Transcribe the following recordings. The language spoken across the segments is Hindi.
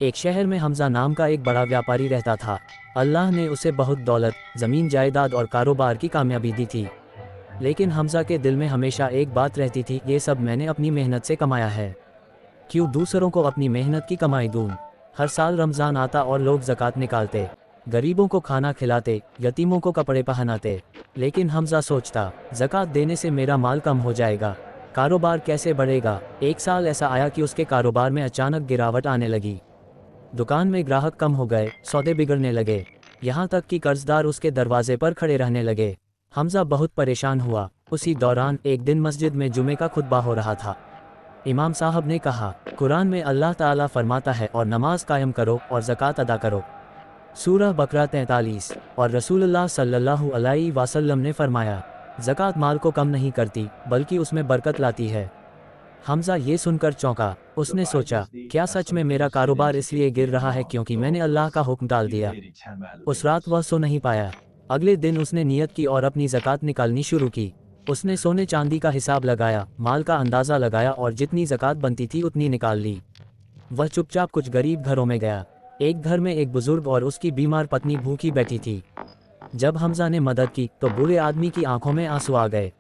एक शहर में हमजा नाम का एक बड़ा व्यापारी रहता था। अल्लाह ने उसे बहुत दौलत, ज़मीन जायदाद और कारोबार की कामयाबी दी थी। लेकिन हमजा के दिल में हमेशा एक बात रहती थी, ये सब मैंने अपनी मेहनत से कमाया है, क्यों दूसरों को अपनी मेहनत की कमाई दूँ। हर साल रमज़ान आता और लोग ज़कात निकालते, गरीबों को खाना खिलाते, यतीमों को कपड़े पहनाते। लेकिन हमजा सोचता, ज़कात देने से मेरा माल कम हो जाएगा, कारोबार कैसे बढ़ेगा। एक साल ऐसा आया कि उसके कारोबार में अचानक गिरावट आने लगी। दुकान में ग्राहक कम हो गए, सौदे बिगड़ने लगे, यहाँ तक कि कर्जदार उसके दरवाजे पर खड़े रहने लगे। हमजा बहुत परेशान हुआ। उसी दौरान एक दिन मस्जिद में जुमे का खुतबा हो रहा था। इमाम साहब ने कहा, कुरान में अल्लाह ताला फरमाता है, और नमाज कायम करो और ज़कात अदा करो। सूरह बकरा 43। और रसूलुल्लाह सल्लल्लाहु अलैहि वसल्लम ने फरमाया, ज़कात माल को कम नहीं करती बल्कि उसमें बरकत लाती है। हमजा ये सुनकर चौंका। उसने सोचा, क्या सच में मेरा कारोबार इसलिए गिर रहा है क्योंकि मैंने अल्लाह का हुक्म टाल दिया। उस रात वह सो नहीं पाया। अगले दिन उसने नियत की और अपनी ज़कात निकालनी शुरू की। उसने सोने चांदी का हिसाब लगाया, माल का अंदाज़ा लगाया और जितनी ज़कात बनती थी उतनी निकाल ली। वह चुपचाप कुछ गरीब घरों में गया। एक घर में एक बुजुर्ग और उसकी बीमार पत्नी भूखी बैठी थी। जब हमजा ने मदद की तो बूढ़े आदमी की आंखों में आंसू आ गए।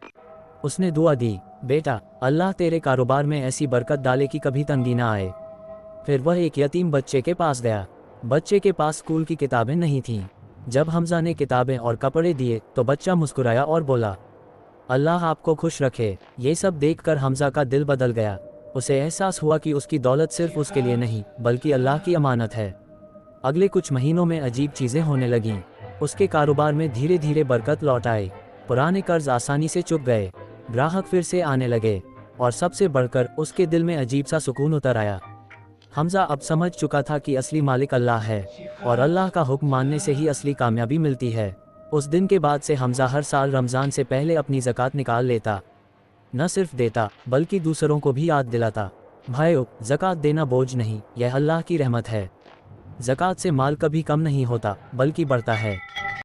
उसने दुआ दी, बेटा, अल्लाह तेरे कारोबार में ऐसी बरकत डाले कि कभी तंगी ना आए। फिर वह एक यतीम बच्चे के पास गया। बच्चे के पास स्कूल की किताबें नहीं थीं। जब हमजा ने किताबें और कपड़े दिए तो बच्चा मुस्कुराया और बोला, अल्लाह आपको खुश रखे। ये सब देखकर हमजा का दिल बदल गया। उसे एहसास हुआ कि उसकी दौलत सिर्फ उसके लिए नहीं बल्कि अल्लाह की अमानत है। अगले कुछ महीनों में अजीब चीज़ें होने लगीं। उसके कारोबार में धीरे धीरे बरकत लौट आई। पुराने कर्ज आसानी से चुक गए, ग्राहक फिर से आने लगे, और सबसे बढ़कर उसके दिल में अजीब सा सुकून उतर आया। हमजा अब समझ चुका था कि असली मालिक अल्लाह है, और अल्लाह का हुक्म मानने से ही असली कामयाबी मिलती है। उस दिन के बाद से हमजा हर साल रमज़ान से पहले अपनी ज़कात निकाल लेता। न सिर्फ देता बल्कि दूसरों को भी याद दिलाता। भाइयों, ज़कात देना बोझ नहीं, यह अल्लाह की रहमत है। ज़कात से माल कभी कम नहीं होता बल्कि बढ़ता है।